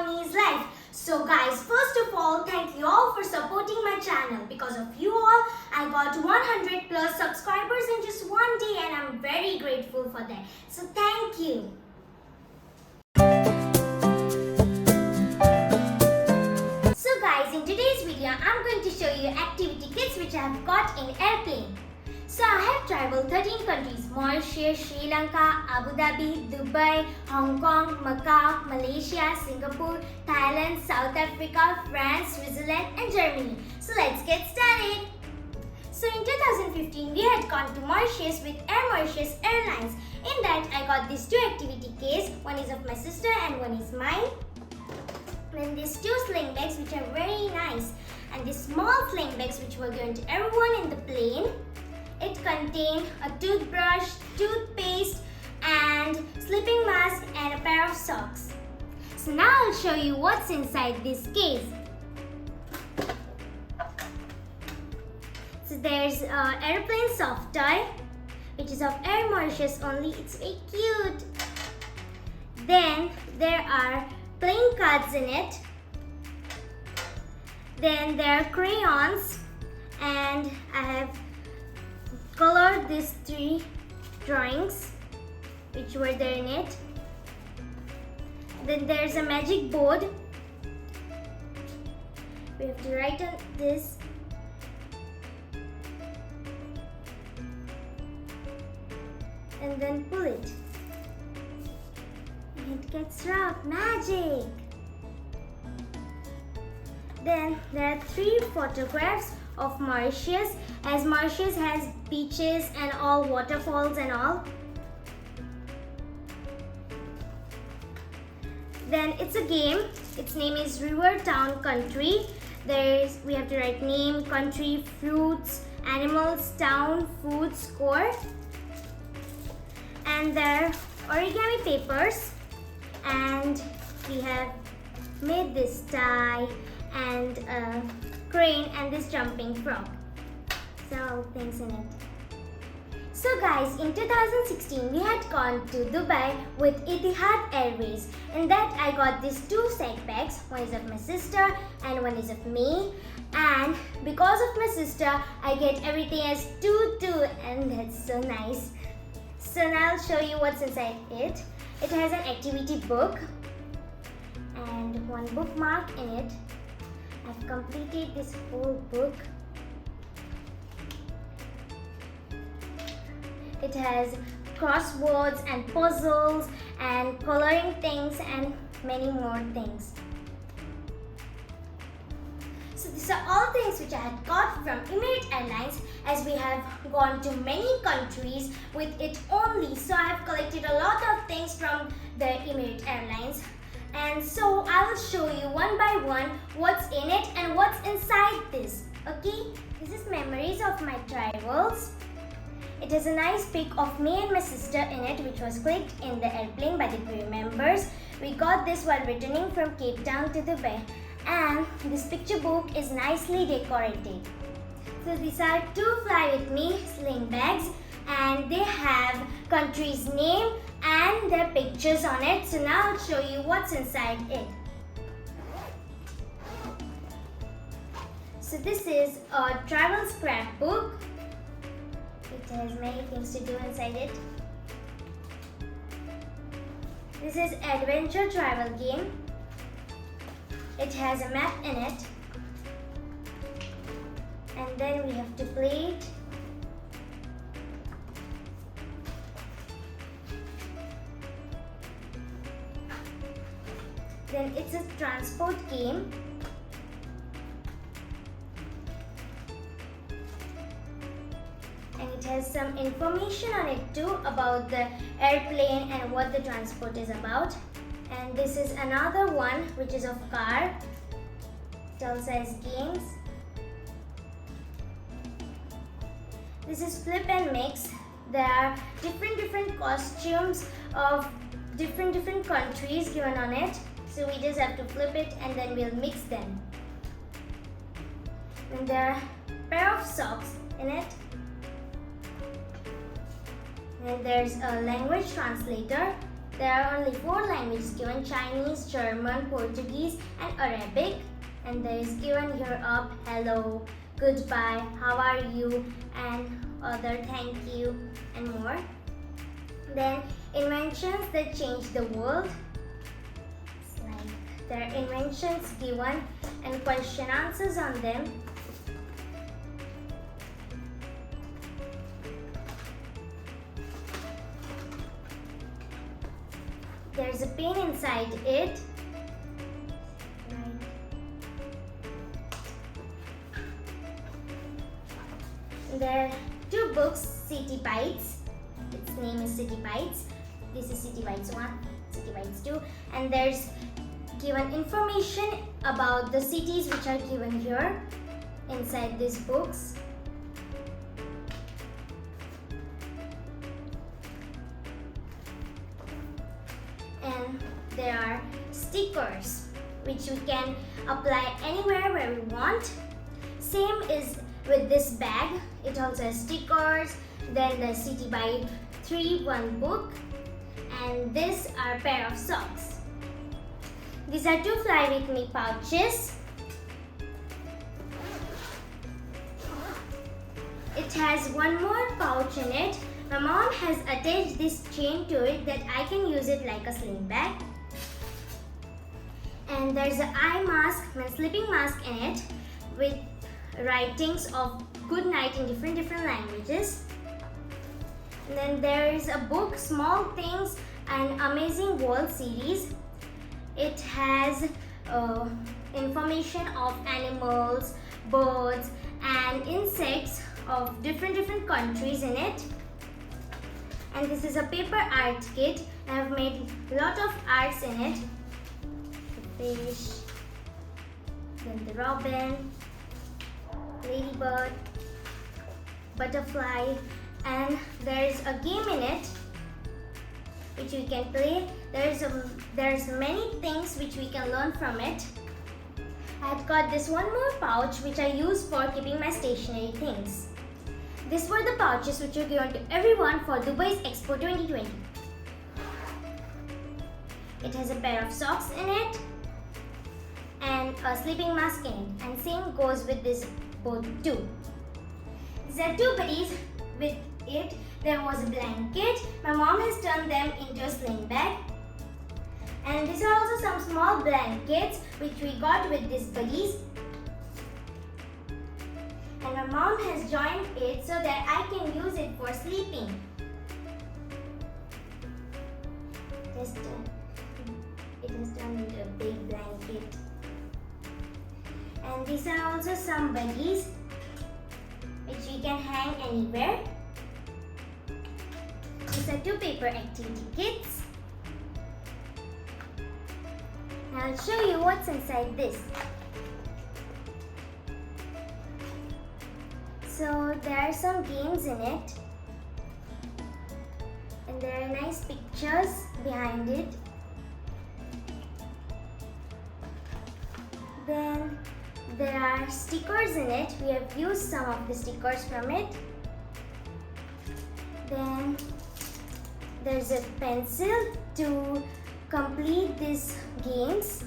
Avani's life. So guys, first of all, thank you all for supporting my channel. Because of you all, I got 100 plus subscribers in just one day and I'm very grateful for that. So thank you. So guys, in today's video, I'm going to show you activity kits which I have got in Airplane. So I have traveled 13 countries: Mauritius, Sri Lanka, Abu Dhabi, Dubai, Hong Kong, Macau, Malaysia, Singapore, Thailand, South Africa, France, Switzerland and Germany. So let's get started. So in 2015, we had gone to Mauritius with Air Mauritius Airlines. In that, I got these two activity kits. One is of my sister and one is mine. Then these two sling bags which are very nice. And these small sling bags which were given to everyone in the plane. It contained a toothbrush, toothpaste and sleeping mask and a pair of socks. So now I'll show you what's inside this case. So there's an airplane soft toy which is of Air Mauritius only. It's very cute. Then there are playing cards in it. Then there are crayons and I have colored these three drawings which were there in it. Then there's a magic board. We have to write on this. And then pull it. And it gets rough. Magic! Then there are three photographs of Mauritius, as Mauritius has beaches and all waterfalls and all. Then it's a game. Its name is River Town Country. We have to write name, country, fruits, animals, town, food, score. And there are origami papers. And we have made this tie and a crane and this jumping frog. So things in it. So guys, in 2016 we had gone to Dubai with Etihad Airways. In that I got these two sack bags. One is of my sister and one is of me. And because of my sister, I get everything as two and that's so nice. So now I'll show you what's inside it. It has an activity book and one bookmark in it. I've completed this whole book. It has crosswords and puzzles and coloring things and many more things. So these are all things which I had got from Emirates Airlines, as we have gone to many countries with it only. So I have collected a lot of things from the Emirates Airlines. And so I will show you one by one what's in it and what's inside this. Okay, this is memories of my travels. It has a nice pic of me and my sister in it, which was clicked in the airplane by the crew members. We got this while returning from Cape Town to Dubai. And this picture book is nicely decorated. So these are two Fly With Me sling bags and they have country's name and their pictures on it. So now I'll show you what's inside it. So this is a travel scrapbook. It has many things to do inside it. This is adventure travel game. It has a map in it. And then we have to play it. Then it's a transport game. And it has some information on it too about the airplane and what the transport is about. And this is another one which is of car. It also has games. This is flip and mix. There are different costumes of different countries given on it. So we just have to flip it and then we'll mix them. And there are a pair of socks in it. And there's a language translator. There are only 4 languages given: Chinese, German, Portuguese and Arabic. And there is given here up hello, goodbye, how are you, and other thank you and more. Then inventions that change the world. It's like there are inventions given and question answers on them. There's a pen inside it. There are 2 books, City Bites. Its name is City Bites. This is City Bites 1, City Bites 2. And there's given information about the cities which are given here inside these books. And there are stickers which we can apply anywhere where we want. Same is with this bag. It also has stickers. Then the City Bite 3 1 book, and this are a pair of socks. These are 2 Fly With Me pouches. It has 1 more pouch in it. My mom has attached this chain to it that I can use it like a sling bag. And there's an eye mask, my sleeping mask in it with writings of good night in different languages. And then there is a book, Small Things and Amazing World series. It has information of animals, birds and insects of different countries in it. And this is a paper art kit. I have made a lot of arts in it. The fish, then the robin, ladybird, butterfly, and there is a game in it which we can play. There's many things which we can learn from it. I've got this 1 more pouch which I use for keeping my stationery things. These were the pouches which were given to everyone for Dubai's Expo 2020. It has a pair of socks in it and a sleeping mask in it, and same goes with this both too. These are 2 buddies with it. There was a blanket. My mom has turned them into a sling bag. And these are also some small blankets which we got with these buddies. And my mom has joined it so that I can use it for sleeping. It has turned into a big blanket. And these are also some buddies which we can hang anywhere. These are 2 paper activity kits. Now I'll show you what's inside this. So there are some games in it, and there are nice pictures behind it. Then there are stickers in it. We have used some of the stickers from it. Then there's a pencil to complete these games,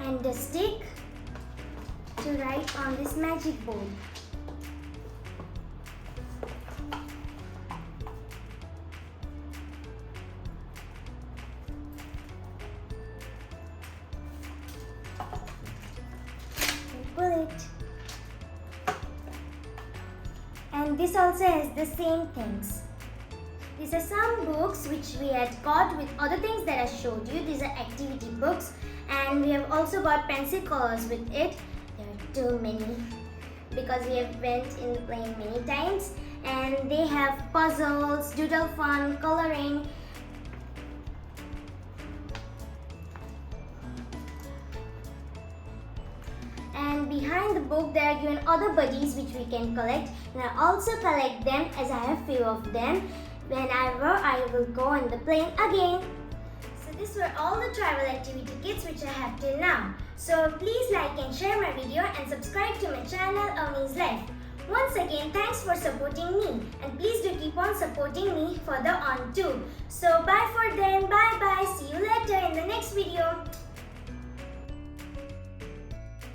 and a stick to write on this magic board. Pull it. And this also has the same things. These are some books which we had got with other things that I showed you. These are activity books, and we have also got pencil colors with it. There are too many because we have went in the plane many times, and they have puzzles, doodle fun, coloring. And behind the book there are given other buddies which we can collect, and I also collect them as I have few of them. Whenever I will go on the plane again. So these were all the travel activity kits which I have till now. So please like and share my video and subscribe to my channel Avani's Life. Once again, thanks for supporting me, and please do keep on supporting me further on too. So bye for then, bye bye, see